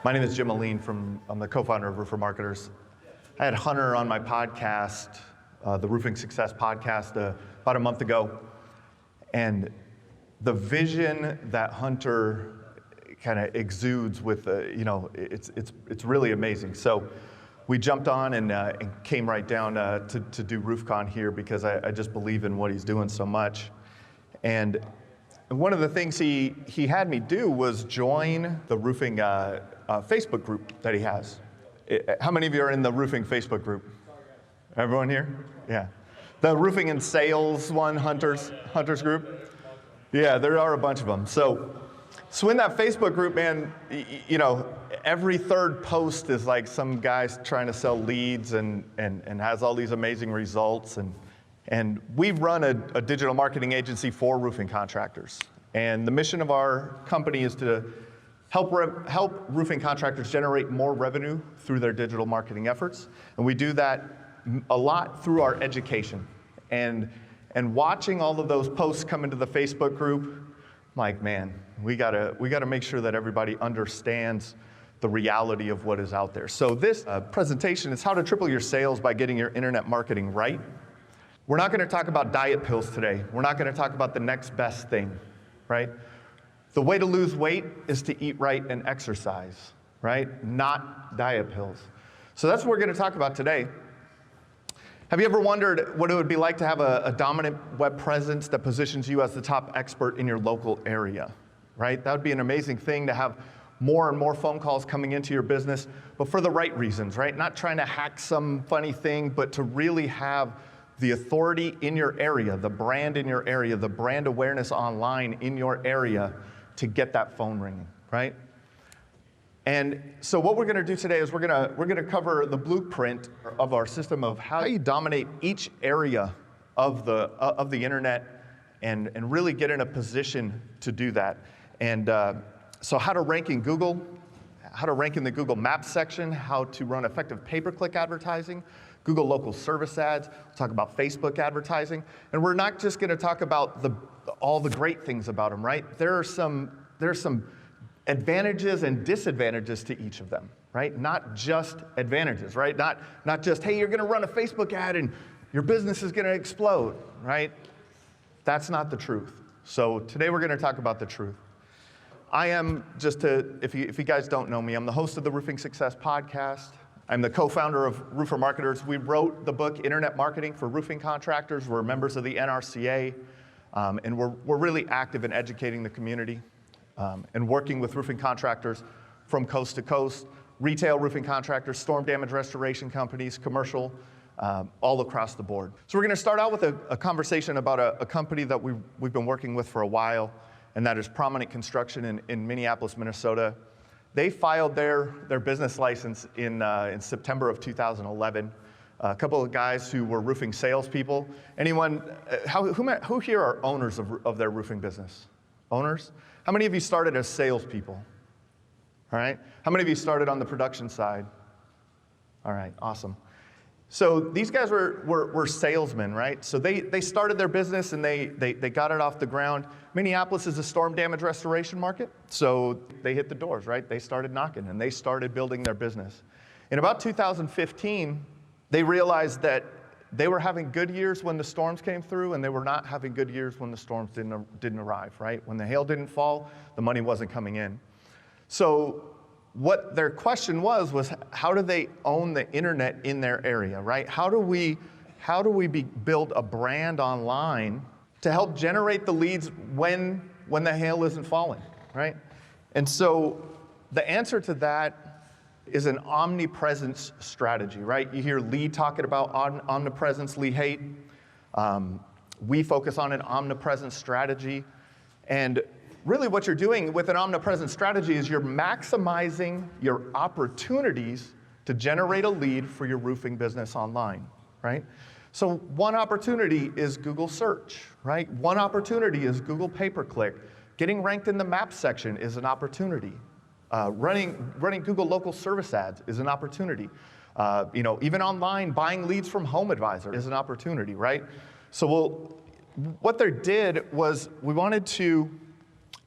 My name is Jim Aline I'm the co-founder of Roofer Marketers. I had Hunter on my podcast, the Roofing Success podcast, about a month ago. And the vision that Hunter kind of exudes with, it's really amazing. So we jumped on and came right down to do RoofCon here because I just believe in what he's doing so much. And one of the things he had me do was join the roofing Facebook group that he has. How many of you are in the roofing Facebook group? Everyone here? Yeah. The roofing and sales one, Hunter's group? Yeah, there are a bunch of them. So in that Facebook group, man, every third post is like some guy's trying to sell leads and has all these amazing results. And we run a digital marketing agency for roofing contractors. And the mission of our company is to help roofing contractors generate more revenue through their digital marketing efforts. And we do that a lot through our education. And watching all of those posts come into the Facebook group, I'm like, man, we gotta make sure that everybody understands the reality of what is out there. So this presentation is how to triple your sales by getting your internet marketing right. We're not going to talk about diet pills today. We're not going to talk about the next best thing, right? The way to lose weight is to eat right and exercise, right? Not diet pills. So that's what we're going to talk about today. Have you ever wondered what it would be like to have a dominant web presence that positions you as the top expert in your local area, right? That would be an amazing thing to have more and more phone calls coming into your business, but for the right reasons, right? Not trying to hack some funny thing, but to really have the authority in your area, the brand in your area, the brand awareness online in your area to get that phone ringing, right? And so what we're going to do today is we're going to cover the blueprint of our system of how you dominate each area of the internet and really get in a position to do that. And so how to rank in Google, how to rank in the Google Maps section, how to run effective pay-per-click advertising, Google local service ads, we'll talk about Facebook advertising, and we're not just going to talk about all the great things about them, right? There are some advantages and disadvantages to each of them, right? Not just advantages, right? Not just, hey, you're going to run a Facebook ad and your business is going to explode, right? That's not the truth. So today we're going to talk about the truth. I am, if you guys don't know me, I'm the host of the Roofing Success podcast. I'm the co-founder of Roofer Marketers. We wrote the book, Internet Marketing for Roofing Contractors. We're members of the NRCA, and we're really active in educating the community and working with roofing contractors from coast to coast, retail roofing contractors, storm damage restoration companies, commercial, all across the board. So we're going to start out with a conversation about a company that we've been working with for a while, and that is Prominent Construction in Minneapolis, Minnesota. They filed their business license in September of 2011. A couple of guys who were roofing salespeople. Anyone, who here are owners of their roofing business? Owners? How many of you started as salespeople? All right. How many of you started on the production side? All right, awesome. So these guys were salesmen, right? So they started their business and they got it off the ground. Minneapolis is a storm damage restoration market, so they hit the doors, right? They started knocking and they started building their business. In about 2015, they realized that they were having good years when the storms came through and they were not having good years when the storms didn't arrive, right? When the hail didn't fall, the money wasn't coming in. So what their question was how do they own the internet in their area, right? How do we build a brand online to help generate the leads when the hail isn't falling, right? And so the answer to that is an omnipresence strategy, right? You hear Lee talking about omnipresence, Lee Haight. We focus on an omnipresence strategy. And really what you're doing with an omnipresent strategy is you're maximizing your opportunities to generate a lead for your roofing business online, right? So one opportunity is Google search, right? One opportunity is Google pay-per-click. Getting ranked in the map section is an opportunity. Running Google local service ads is an opportunity. Even online, buying leads from HomeAdvisor is an opportunity, right? So what they did was we wanted to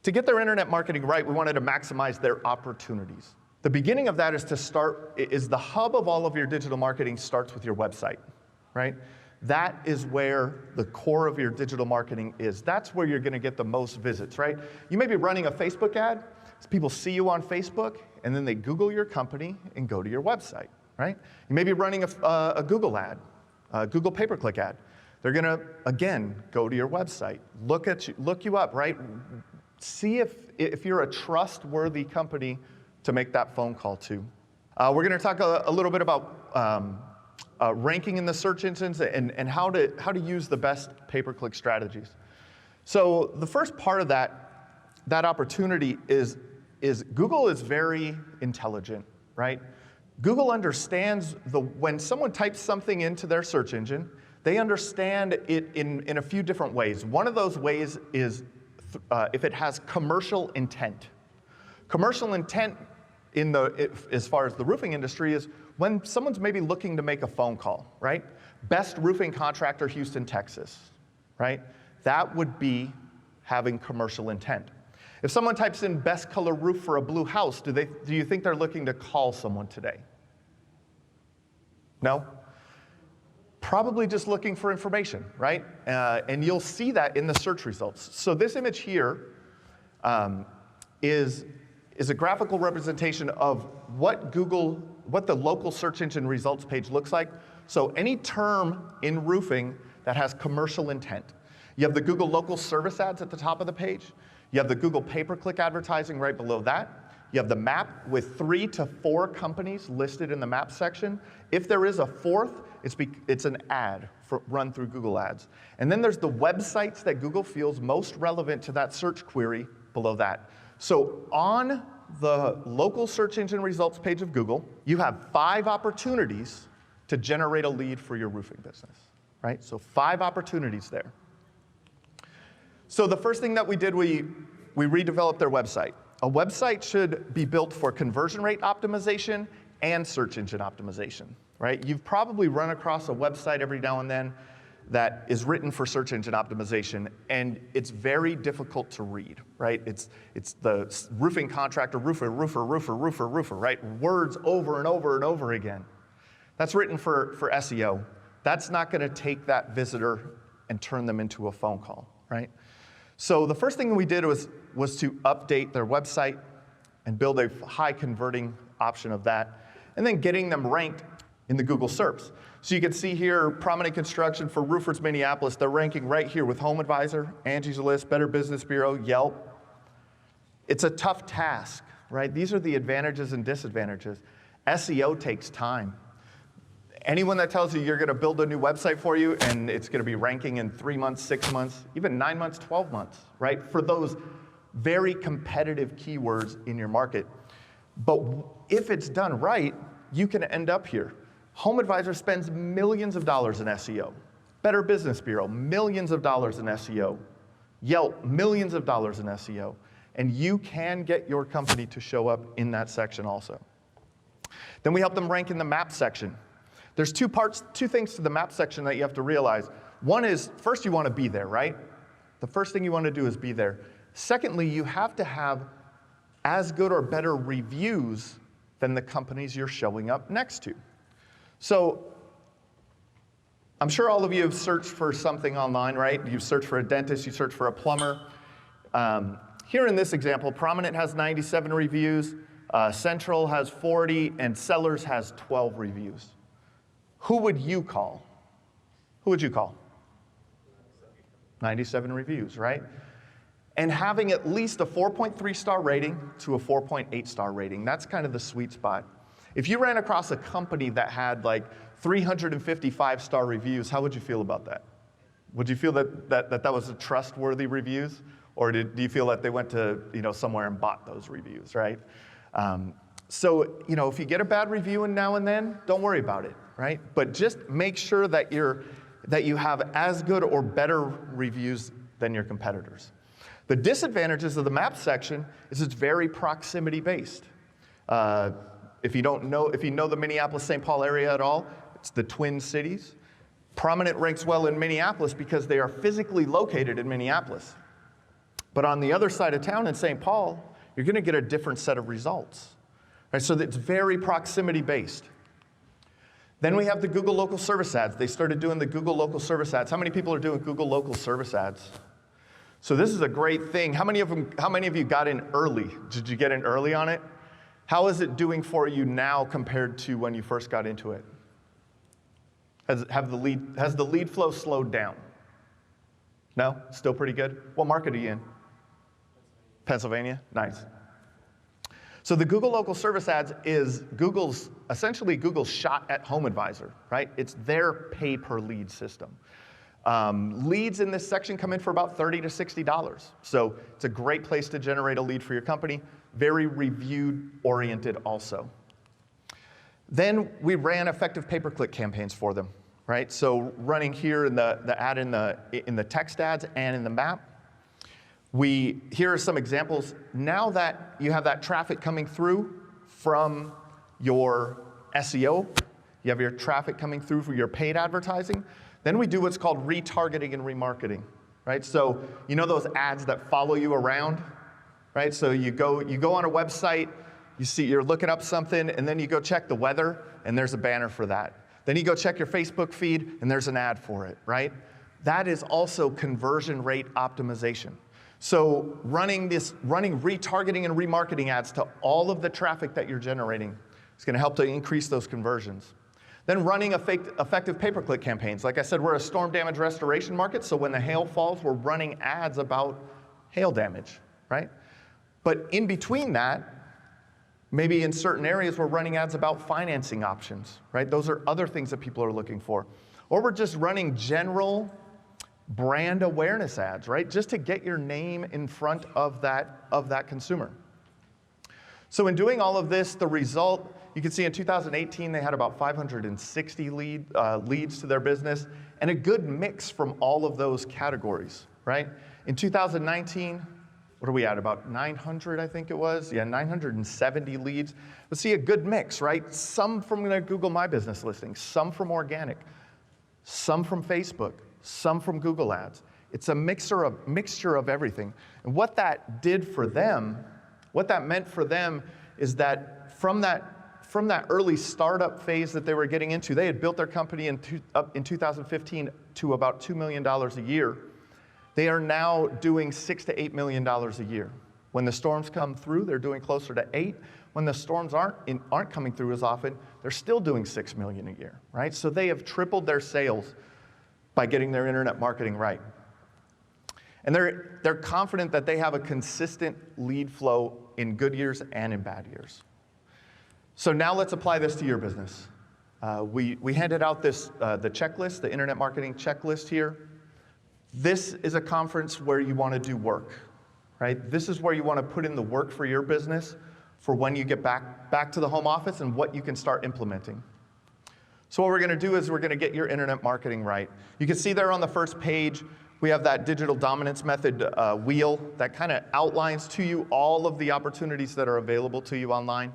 get their internet marketing right, we wanted to maximize their opportunities. The beginning of that is the hub of all of your digital marketing starts with your website, right? That is where the core of your digital marketing is. That's where you're going to get the most visits, right? You may be running a Facebook ad. So people see you on Facebook, and then they Google your company and go to your website, right? You may be running a Google ad, a Google pay-per-click ad. They're going to, again, go to your website, look you up, right? See if you're a trustworthy company to make that phone call to. We're going to talk a little bit about ranking in the search engines and how to use the best pay-per-click strategies. So the first part of that opportunity is Google is very intelligent, right? Google understands when someone types something into their search engine, they understand it in a few different ways. One of those ways is if it has commercial intent. Commercial intent as far as the roofing industry is when someone's maybe looking to make a phone call, right? Best roofing contractor, Houston, Texas, right? That would be having commercial intent. If someone types in best color roof for a blue house, do you think they're looking to call someone today? No? Probably just looking for information, right? And you'll see that in the search results. So this image here is a graphical representation of what the local search engine results page looks like. So any term in roofing that has commercial intent. You have the Google local service ads at the top of the page. You have the Google pay-per-click advertising right below that. You have the map with 3 to 4 companies listed in the map section. If there is a fourth, it's an ad run through Google Ads. And then there's the websites that Google feels most relevant to that search query below that. So on the local search engine results page of Google, you have 5 opportunities to generate a lead for your roofing business, right? So 5 opportunities there. So the first thing that we did, we redeveloped their website. A website should be built for conversion rate optimization and search engine optimization, right? You've probably run across a website every now and then that is written for search engine optimization, and it's very difficult to read, right? It's the roofing contractor, roofer, right? Words over and over and over again. That's written for SEO. That's not going to take that visitor and turn them into a phone call, right? So the first thing we did was to update their website and build a high converting option of that, and then getting them ranked in the Google SERPs. So you can see here, Prominent Construction for Roofers Minneapolis, they're ranking right here with Home Advisor, Angie's List, Better Business Bureau, Yelp. It's a tough task, right? These are the advantages and disadvantages. SEO takes time. Anyone that tells you you're going to build a new website for you and it's going to be ranking in 3 months, 6 months, even 9 months, 12 months, right? For those very competitive keywords in your market. But if it's done right, you can end up here. Home Advisor spends millions of dollars in SEO. Better Business Bureau, millions of dollars in SEO. Yelp, millions of dollars in SEO. And you can get your company to show up in that section also. Then we help them rank in the map section. There's 2 things to the map section that you have to realize. One is, first you want to be there, right? The first thing you want to do is be there. Secondly, you have to have as good or better reviews than the companies you're showing up next to. So I'm sure all of you have searched for something online, right? You've searched for a dentist, you searched for a plumber. Here in this example, Prominent has 97 reviews, Central has 40, and Sellers has 12 reviews. Who would you call? Who would you call? 97 reviews, right? And having at least a 4.3 star rating to a 4.8 star rating. That's kind of the sweet spot. If you ran across a company that had like 355 star reviews, how would you feel about that? Would you feel that was a trustworthy reviews? Or do you feel that they went to somewhere and bought those reviews, right? So if you get a bad review now and then, don't worry about it, right? But just make sure that you have as good or better reviews than your competitors. The disadvantages of the map section is it's very proximity based. If you know the Minneapolis-St. Paul area at all, it's the Twin Cities. Prominent ranks well in Minneapolis because they are physically located in Minneapolis. But on the other side of town in St. Paul, you're going to get a different set of results. Right? So it's very proximity-based. Then we have the Google Local Service Ads. They started doing the Google Local Service Ads. How many people are doing Google Local Service Ads? So this is a great thing. How many of you got in early? Did you get in early on it? How is it doing for you now compared to when you first got into it? Has the lead flow slowed down? No? Still pretty good? What market are you in? Pennsylvania? Nice. So the Google Local Service Ads is essentially Google's shot at Home Advisor, right? It's their pay-per-lead system. Leads in this section come in for about $30 to $60. So it's a great place to generate a lead for your company. Very review-oriented also. Then we ran effective pay-per-click campaigns for them, right? So running here in the ad in the text ads and in the map. Here are some examples. Now that you have that traffic coming through from your SEO, you have your traffic coming through for your paid advertising, then we do what's called retargeting and remarketing, right? So you know those ads that follow you around, right? So you go on a website, you're looking up something, and then you go check the weather, and there's a banner for that. Then you go check your Facebook feed, and there's an ad for it, right? That is also conversion rate optimization. So running retargeting and remarketing ads to all of the traffic that you're generating is going to help to increase those conversions. Then running effective pay-per-click campaigns. Like I said, we're a storm damage restoration market, so when the hail falls, we're running ads about hail damage, right? But in between that, maybe in certain areas, we're running ads about financing options, right? Those are other things that people are looking for. Or we're just running general brand awareness ads, right? Just to get your name in front of that consumer. So in doing all of this, the result, you can see in 2018, they had about 560 leads to their business, and a good mix from all of those categories, right? In 2019, what are we at, about 900, I think it was? Yeah, 970 leads. But see, a good mix, right? Some from Google My Business listings, some from organic, some from Facebook, some from Google Ads. It's a mixture of everything. And what that did for them, what that meant for them is that from that early startup phase that they were getting into, they had built their company in 2015 to about $2 million a year. They are now doing $6 to $8 million a year. When the storms come through, they're doing closer to 8. When the storms aren't coming through as often, they're still doing $6 million a year, right? So they have tripled their sales by getting their internet marketing right. And they're confident that they have a consistent lead flow in good years and in bad years. So now let's apply this to your business. We handed out the checklist, the internet marketing checklist here. This is a conference where you want to do work, right? This is where you want to put in the work for your business for when you get back to the home office and what you can start implementing. So what we're going to do is we're going to get your internet marketing right. You can see there on the first page, we have that digital dominance method wheel that kind of outlines to you all of the opportunities that are available to you online.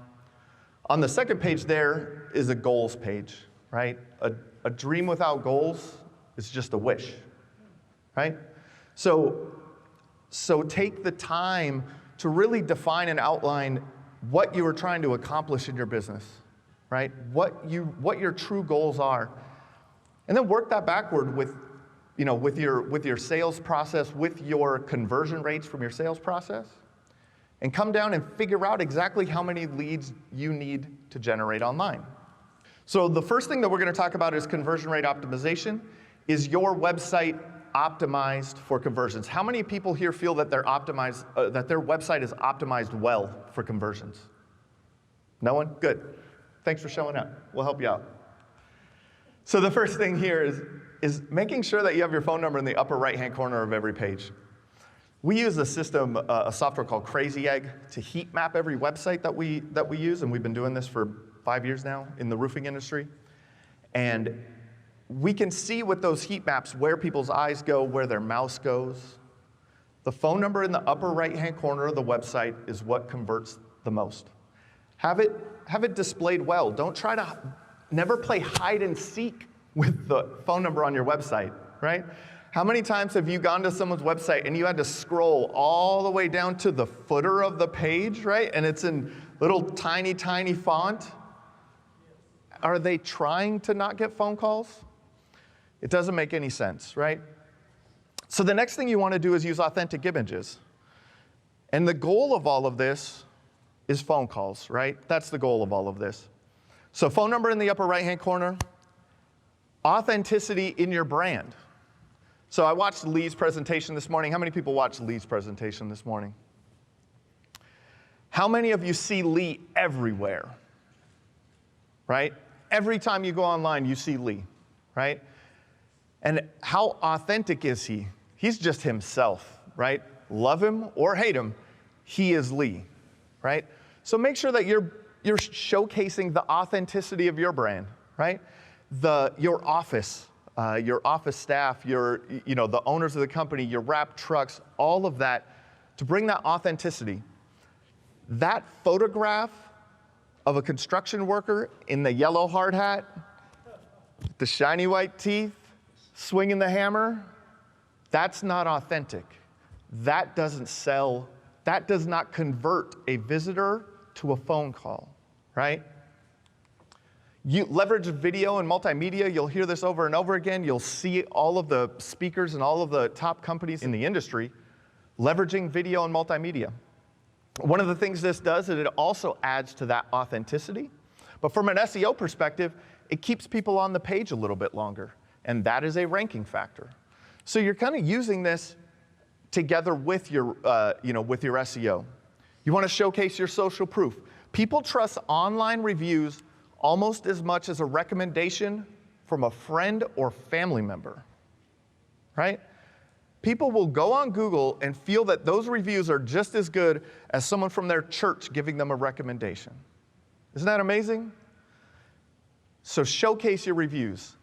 On the second page there is a goals page, right? A dream without goals is just a wish, right? So take the time to really define and outline what you are trying to accomplish in your business, right? What your true goals are. And then work that backward with your sales process, with your conversion rates from your sales process, and come down and figure out exactly how many leads you need to generate online. So the first thing that we're going to talk about is conversion rate optimization. Is your website optimized for conversions? How many people here feel that they're optimized, that their website is optimized well for conversions? No one? Good. Thanks for showing up. We'll help you out. So the first thing here is making sure that you have your phone number in the upper right-hand corner of every page. We use a system, a software called Crazy Egg, to heat map every website that we use, and we've been doing this for 5 years now in the roofing industry. And we can see with those heat maps where people's eyes go, where their mouse goes. The phone number in the upper right-hand corner of the website is what converts the most. Have it displayed well. Never play hide and seek with the phone number on your website, right? How many times have you gone to someone's website and you had to scroll all the way down to the footer of the page, right? And it's in little tiny, tiny font. Are they trying to not get phone calls? It doesn't make any sense, right? So the next thing you want to do is use authentic images. And the goal of all of this is phone calls, right? That's the goal of all of this. So phone number in the upper right-hand corner, authenticity in your brand. So I watched Lee's presentation this morning. How many people watched Lee's presentation this morning? How many of you see Lee everywhere, right? Every time you go online, you see Lee, right? And how authentic is he? He's just himself, right? Love him or hate him, he is Lee, right? So make sure that you're showcasing the authenticity of your brand, right? Your office staff, the owners of the company, your wrap trucks, all of that, to bring that authenticity. That photograph of a construction worker in the yellow hard hat, the shiny white teeth, swinging the hammer, that's not authentic. That doesn't sell. That does not convert a visitor to a phone call, right? You leverage video and multimedia. You'll hear this over and over again. You'll see all of the speakers and all of the top companies in the industry leveraging video and multimedia. One of the things this does is it also adds to that authenticity. But from an SEO perspective, it keeps people on the page a little bit longer. And that is a ranking factor. So you're kind of using this together with your SEO. You want to showcase your social proof. People trust online reviews almost as much as a recommendation from a friend or family member, right? People will go on Google and feel that those reviews are just as good as someone from their church giving them a recommendation. Isn't that amazing? So showcase your reviews.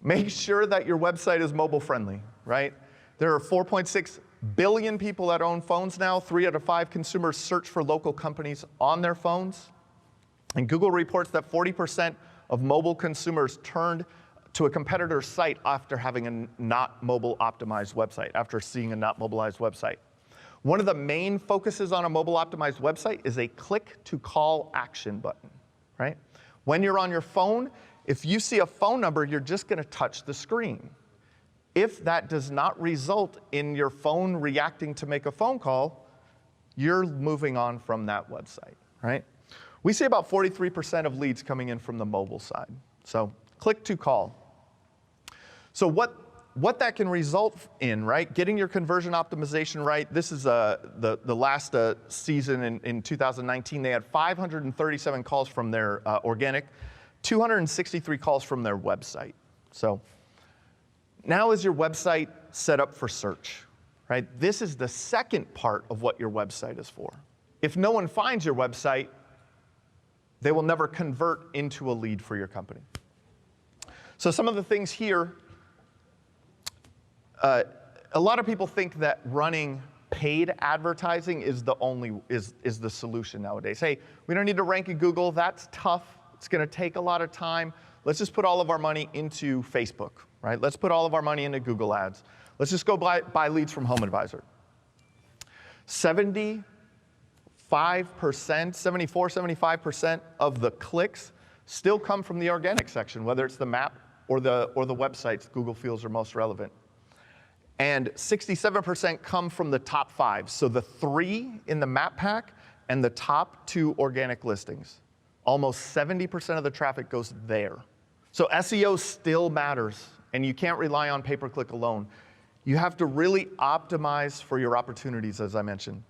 Make sure that your website is mobile friendly, right? There are 4.6 billion people that own phones now. 3 out of 5 consumers search for local companies on their phones. And Google reports that 40% of mobile consumers turned to a competitor's site after having a not mobile optimized website, after seeing a not mobilized website. One of the main focuses on a mobile optimized website is a click to call action button, right? When you're on your phone, if you see a phone number, you're just going to touch the screen. If that does not result in your phone reacting to make a phone call, you're moving on from that website, right? We see about 43% of leads coming in from the mobile side. So click to call. So what that can result in, right? Getting your conversion optimization right. This is the last season in 2019. They had 537 calls from their organic, 263 calls from their website. So now is your website set up for search, right? This is the second part of what your website is for. If no one finds your website, they will never convert into a lead for your company. So some of the things here, a lot of people think that running paid advertising is the solution nowadays. Hey, we don't need to rank in Google. That's tough. It's going to take a lot of time. Let's just put all of our money into Facebook, right? Let's put all of our money into Google Ads. Let's just go buy leads from HomeAdvisor. 75% of the clicks still come from the organic section, whether it's the map or the websites Google feels are most relevant. And 67% come from the top 5. So the 3 in the map pack and the top 2 organic listings. Almost 70% of the traffic goes there. So SEO still matters, and you can't rely on pay-per-click alone. You have to really optimize for your opportunities, as I mentioned.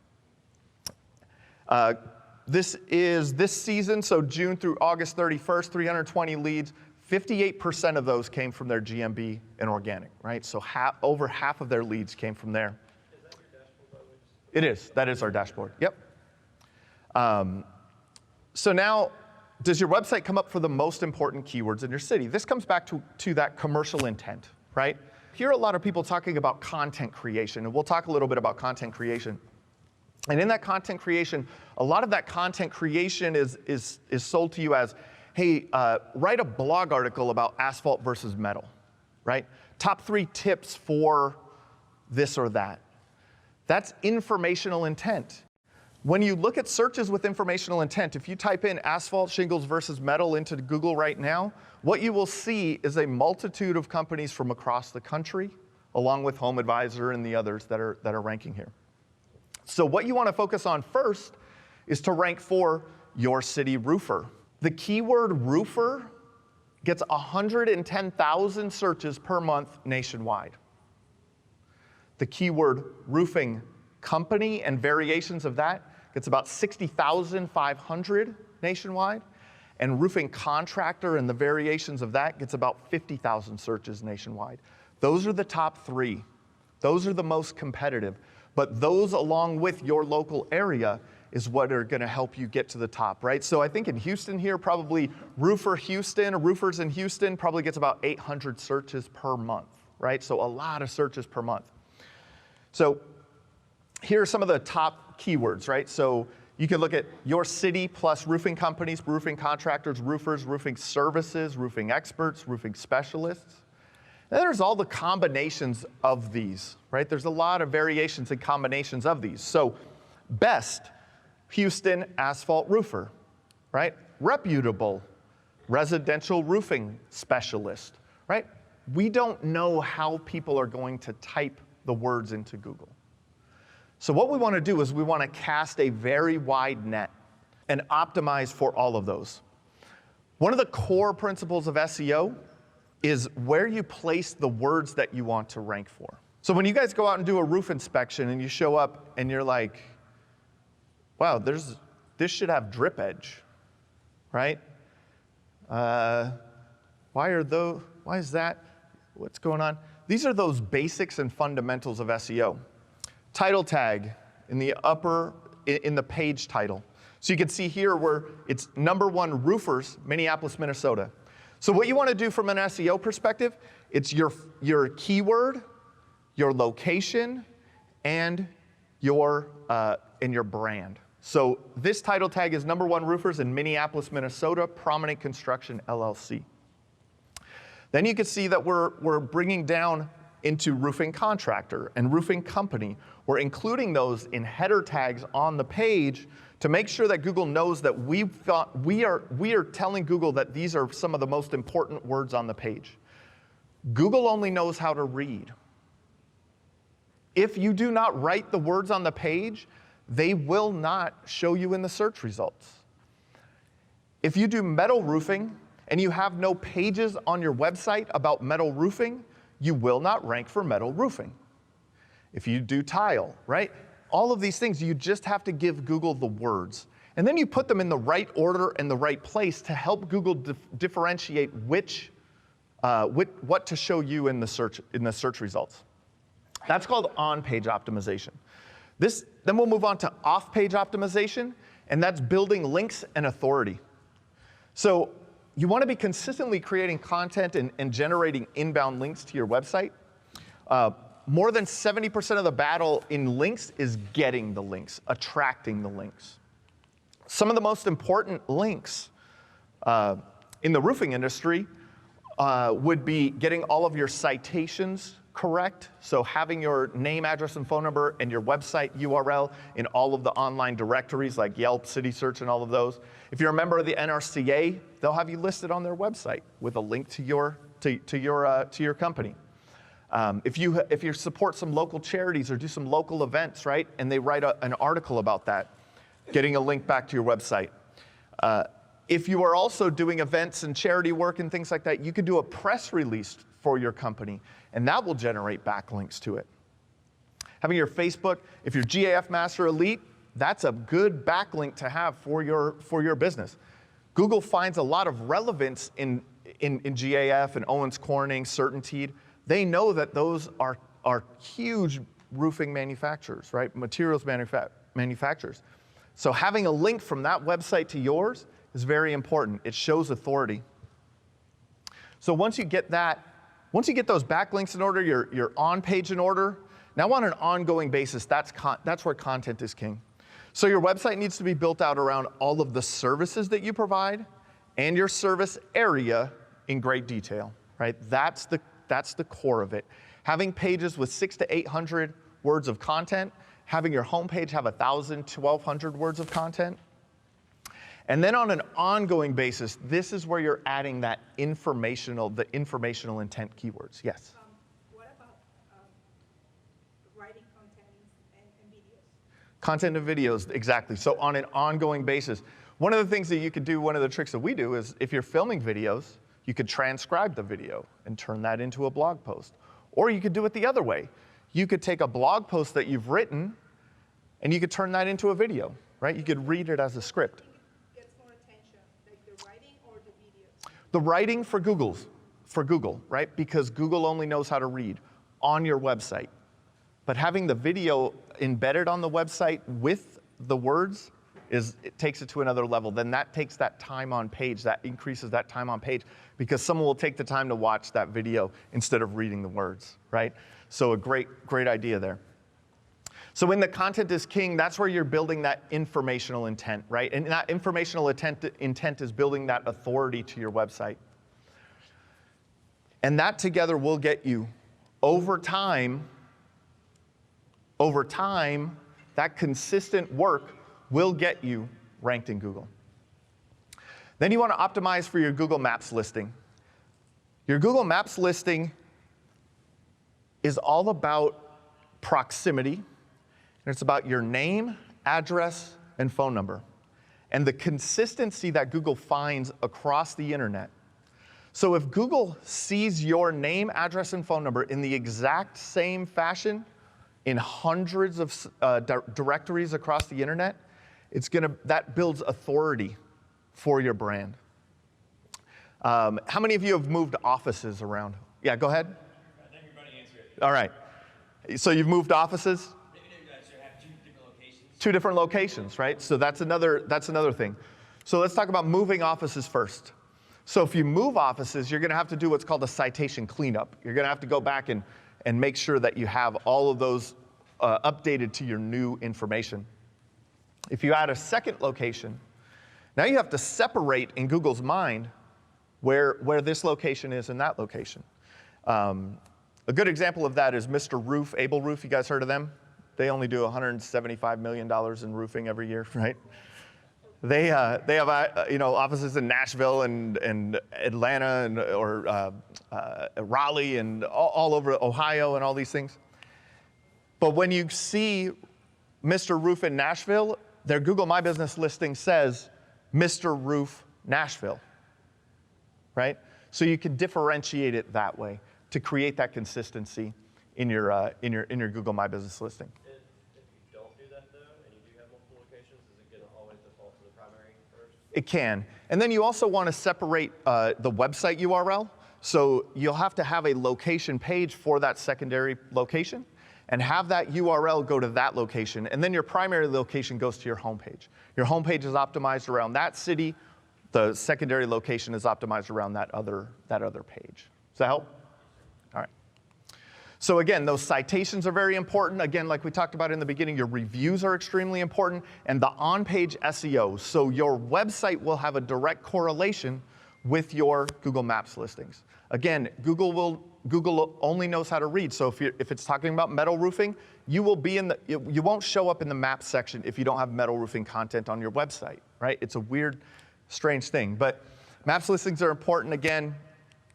This is this season, so June through August 31st, 320 leads. 58% of those came from their GMB and organic, right? So over half of their leads came from there. Is that your dashboard, by the way? It is. That is our dashboard. Yep. So now, does your website come up for the most important keywords in your city? This comes back to that commercial intent, right? Hear a lot of people talking about content creation, and we'll talk a little bit about content creation. And in that content creation, a lot of that content creation is sold to you as, hey, write a blog article about asphalt versus metal, right? Top 3 tips for this or that. That's informational intent. When you look at searches with informational intent, if you type in asphalt shingles versus metal into Google right now, what you will see is a multitude of companies from across the country, along with Home Advisor and the others that are ranking here. So what you want to focus on first is to rank for your city roofer. The keyword roofer gets 110,000 searches per month nationwide. The keyword roofing company and variations of that gets about 60,500 nationwide. And roofing contractor and the variations of that gets about 50,000 searches nationwide. Those are the top three. Those are the most competitive. But those, along with your local area, is what are going to help you get to the top, right? So I think in Houston here, probably roofers in Houston probably gets about 800 searches per month, right? So a lot of searches per month. So here are some of the top keywords, right? So you can look at your city plus roofing companies, roofing contractors, roofers, roofing services, roofing experts, roofing specialists. And there's all the combinations of these, right? There's a lot of variations and combinations of these. So best, Houston asphalt roofer, right? Reputable, residential roofing specialist, right? We don't know how people are going to type the words into Google. So what we want to do is we want to cast a very wide net and optimize for all of those. One of the core principles of SEO is where you place the words that you want to rank for. So when you guys go out and do a roof inspection and you show up and you're like, wow, this should have drip edge, right? Why is that? What's going on? These are those basics and fundamentals of SEO. Title tag in the page title. So you can see here where it's #1 roofers, Minneapolis, Minnesota. So what you want to do from an SEO perspective, it's your keyword, your location, and your brand. So this title tag is #1 roofers in Minneapolis, Minnesota, Prominent Construction LLC. Then you can see that we're bringing down into roofing contractor and roofing company. We're including those in header tags on the page to make sure that Google knows that we are telling Google that these are some of the most important words on the page. Google only knows how to read. If you do not write the words on the page, they will not show you in the search results. If you do metal roofing and you have no pages on your website about metal roofing, you will not rank for metal roofing. If you do tile, right? All of these things, you just have to give Google the words. And then you put them in the right order and the right place to help Google differentiate what to show you in the search results. That's called on-page optimization. Then we'll move on to off-page optimization, and that's building links and authority. So you want to be consistently creating content and generating inbound links to your website. More than 70% of the battle in links is getting the links, attracting the links. Some of the most important links in the roofing industry would be getting all of your citations correct. So having your name, address, and phone number and your website URL in all of the online directories like Yelp, City Search, and all of those. If you're a member of the NRCA, they'll have you listed on their website with a link to your company. If you support some local charities or do some local events, right, and they write an article about that, getting a link back to your website. If you are also doing events and charity work and things like that, you could do a press release for your company, and that will generate backlinks to it. Having your Facebook, if you're GAF Master Elite, that's a good backlink to have for your business. Google finds a lot of relevance in GAF and Owens Corning, Certainteed. They know that those are huge roofing manufacturers, right? Materials manufacturers. So having a link from that website to yours is very important. It shows authority. So once you get those backlinks in order, your on-page in order, now on an ongoing basis, that's where content is king. So your website needs to be built out around all of the services that you provide and your service area in great detail, right? That's the core of it. Having pages with 600 to 800 words of content having your homepage have 1,000, 1,200 words of content. And then on an ongoing basis, this is where you're adding that the informational intent keywords. Yes? What about writing content and videos? Content and videos, exactly. So on an ongoing basis. One of the things that you could do, one of the tricks that we do is if you're filming videos, you could transcribe the video and turn that into a blog post. Or you could do it the other way. You could take a blog post that you've written and you could turn that into a video, right? You could read it as a script. Gets more attention, like the writing or the videos? The writing for Google, right? Because Google only knows how to read on your website. But having the video embedded on the website with the words it takes it to another level. Then that takes that time on page, that increases that time on page because someone will take the time to watch that video instead of reading the words, right? So a great idea there. So when the content is king, that's where you're building that informational intent, right? And that informational intent is building that authority to your website. And that together will get you, over time, that consistent work will get you ranked in Google. Then you want to optimize for your Google Maps listing. Your Google Maps listing is all about proximity, and it's about your name, address, and phone number, and the consistency that Google finds across the internet. So if Google sees your name, address, and phone number in the exact same fashion in hundreds of directories across the internet, that builds authority for your brand. How many of you have moved offices around? Yeah, go ahead. I think everybody answered it. All right. So you've moved offices? Maybe you guys should have 2 different locations. 2 different locations, right? So that's another thing. So let's talk about moving offices first. So if you move offices, you're going to have to do what's called a citation cleanup. You're going to have to go back and make sure that you have all of those updated to your new information. If you add a second location, now you have to separate in Google's mind where this location is and that location. A good example of that is Mr. Roof, Able Roof. You guys heard of them? They only do $175 million in roofing every year, right? They have offices in Nashville and Atlanta or Raleigh and all over Ohio and all these things. But when you see Mr. Roof in Nashville, their Google My Business listing says Mr. Roof Nashville, right? So you can differentiate it that way to create that consistency in your Google My Business listing. If you don't do that though, and you do have multiple locations, is it going to always default to the primary first? It can. And then you also want to separate the website URL. So you'll have to have a location page for that secondary location and have that URL go to that location. And then your primary location goes to your homepage. Your homepage is optimized around that city. The secondary location is optimized around that other page. Does that help? All right. So again, those citations are very important. Again, like we talked about in the beginning, your reviews are extremely important, and the on-page SEO. So your website will have a direct correlation with your Google Maps listings. Again, Google only knows how to read. So if it's talking about metal roofing, you won't show up in the map section if you don't have metal roofing content on your website, right? It's a weird, strange thing. But maps listings are important. Again,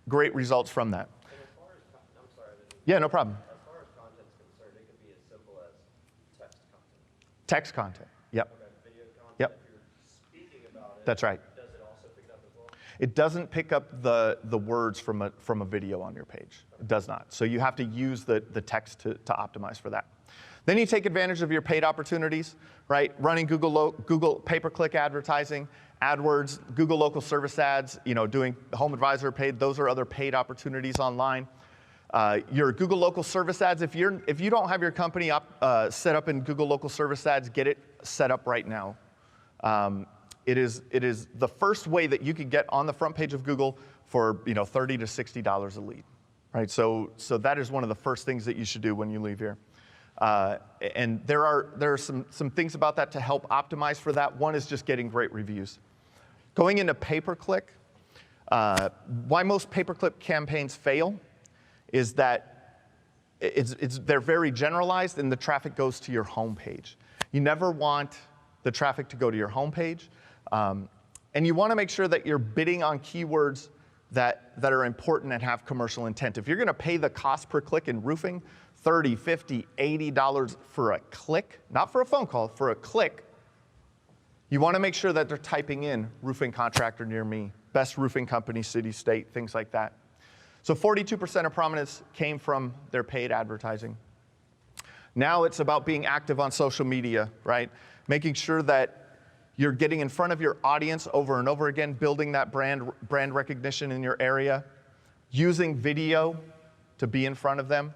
great results from that. And as far as, I'm sorry, Yeah, no problem. as far as content's concerned, it could be as simple as text content. Text content. Yep. Okay, video content. Yep. If you're speaking about it, That's right. does it also pick it up as well? It doesn't pick up the words from a video on your page. It does not. So you have to use the text to optimize for that. Then you take advantage of your paid opportunities, right? Running Google pay-per-click advertising, AdWords, Google local service ads, doing Home Advisor paid. Those are other paid opportunities online. Your Google local service ads, if you don't have your company set up in Google local service ads, get it set up right now. It is the first way that you can get on the front page of Google for $30 to $60 a lead, right? So that is one of the first things that you should do when you leave here. And there are some things about that to help optimize for that. One is just getting great reviews. Going into pay-per-click, why most pay-per-click campaigns fail is that they're very generalized, and the traffic goes to your homepage. You never want the traffic to go to your homepage. And you want to make sure that you're bidding on keywords that are important and have commercial intent. If you're going to pay the cost per click in roofing, $30, $50, $80 for a click, not for a phone call, for a click, you want to make sure that they're typing in roofing contractor near me, best roofing company, city, state, things like that. So 42% of prominence came from their paid advertising. Now it's about being active on social media, right? Making sure that you're getting in front of your audience over and over again, building that brand recognition in your area, using video to be in front of them.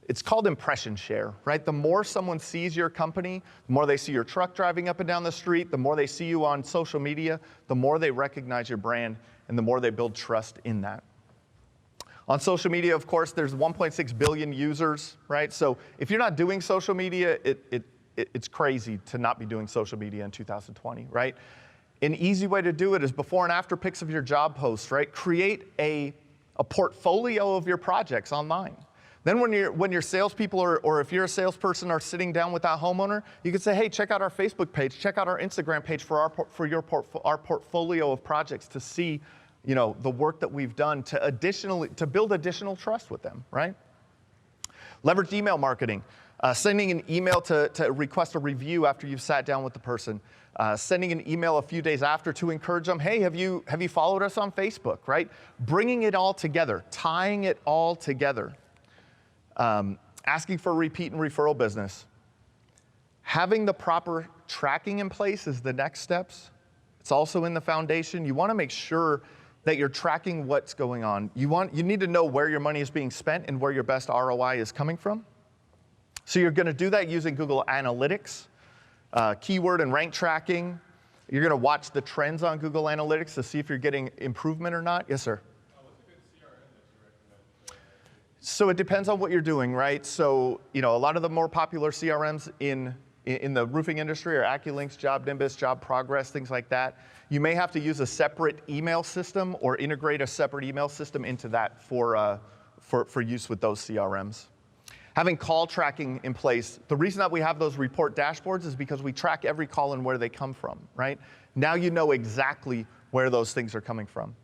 It's called impression share, right? The more someone sees your company, the more they see your truck driving up and down the street, the more they see you on social media, the more they recognize your brand, and the more they build trust in that. On social media, of course, there's 1.6 billion users, right? So if you're not doing social media, it's crazy to not be doing social media in 2020, right? An easy way to do it is before and after pics of your job posts, right? Create a portfolio of your projects online. Then when your salespeople or if you're a salesperson are sitting down with that homeowner, you can say, hey, check out our Facebook page, check out our Instagram page for our portfolio of projects to see, the work that we've done to build additional trust with them, right? Leverage email marketing. Sending an email to request a review after you've sat down with the person. Sending an email a few days after to encourage them, hey, have you followed us on Facebook, right? Bringing it all together, tying it all together. Asking for repeat and referral business. Having the proper tracking in place is the next steps. It's also in the foundation. You want to make sure that you're tracking what's going on. You need to know where your money is being spent and where your best ROI is coming from. So you're going to do that using Google Analytics, keyword and rank tracking. You're going to watch the trends on Google Analytics to see if you're getting improvement or not. Yes, sir. So it depends on what you're doing, right? So, a lot of the more popular CRMs in the roofing industry are AccuLinks, Job Nimbus, Job Progress, things like that. You may have to use a separate email system or integrate a separate email system into that for use with those CRMs. Having call tracking in place. The reason that we have those report dashboards is because we track every call and where they come from, right? Now you know exactly where those things are coming from.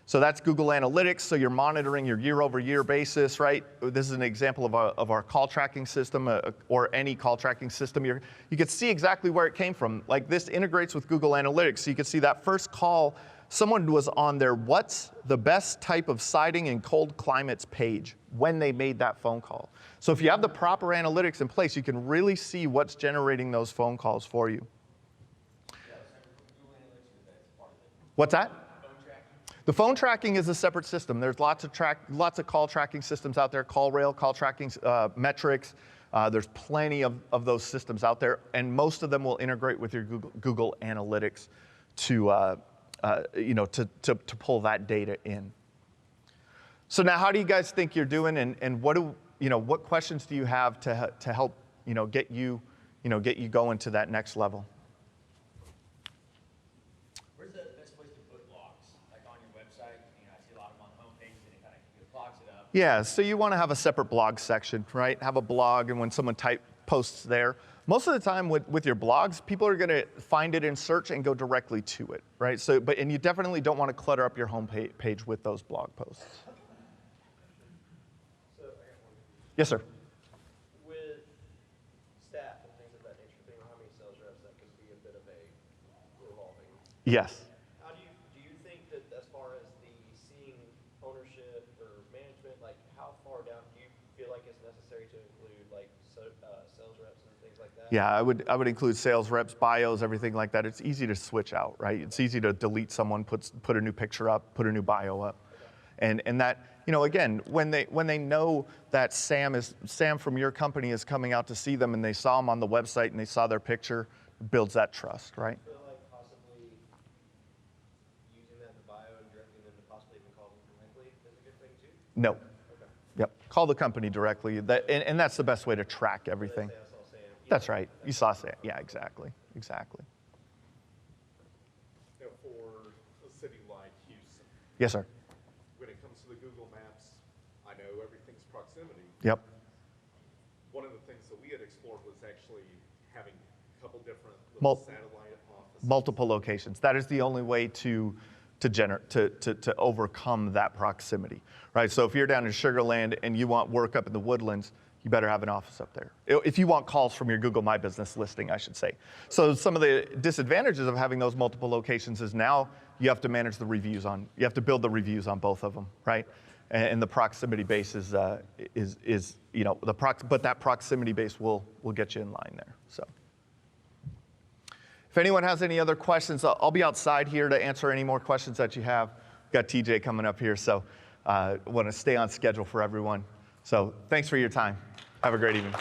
So that's Google Analytics, so you're monitoring your year-over-year basis, right? This is an example of our call tracking system, or any call tracking system. You can see exactly where it came from. Like this integrates with Google Analytics, so you can see that first call, someone was on their what's the best type of siding in cold climates page when they made that phone call. So if you have the proper analytics in place, you can really see what's generating those phone calls for you. What's that? The phone tracking is a separate system. There's lots of call tracking systems out there, CallRail, call tracking metrics. There's plenty of those systems out there, and most of them will integrate with your Google Analytics to pull that data in. So now, how do you guys think you're doing, and what questions do you have to help get you going to that next level? Yeah, so you want to have a separate blog section, right? Have a blog, and when someone posts there, most of the time with your blogs, people are going to find it in search and go directly to it, right? So, and you definitely don't want to clutter up your home page with those blog posts. So, I got one. Yes, sir. With staff and things of that nature, depending on how many sales reps, that could be a bit of a revolving. Yes. Do you think that as far as the seeing ownership or management, like how far down do you feel like it's necessary to include like sales reps and things like that? Yeah, I would include sales reps, bios, everything like that. It's easy to switch out, right? It's easy to delete someone, put a new picture up, put a new bio up, and that, again, when they know that Sam from your company is coming out to see them, and they saw him on the website and they saw their picture, it builds that trust, right? I feel like possibly using that in the bio and directing them to possibly even call them directly is a good thing too. No. Okay. Yep. Call the company directly. And that's the best way to track everything. Let's say I saw Sam. That's right. You saw Sam. Yeah, exactly. For a city like Houston, Yes, sir. when it comes to the Google Maps, I know everything's proximity. Yep. that we had explored was actually having a couple different Mul- little satellite offices. Multiple locations. That is the only way to overcome that proximity, right? So if you're down in Sugar Land and you want work up in the Woodlands, you better have an office up there. If you want calls from your Google My Business listing, I should say. So some of the disadvantages of having those multiple locations is now you have to manage the reviews you have to build the reviews on both of them, right? And the proximity base is but that proximity base will get you in line there, so. If anyone has any other questions, I'll be outside here to answer any more questions that you have. We've got TJ coming up here, so I want to stay on schedule for everyone. So thanks for your time. Have a great evening.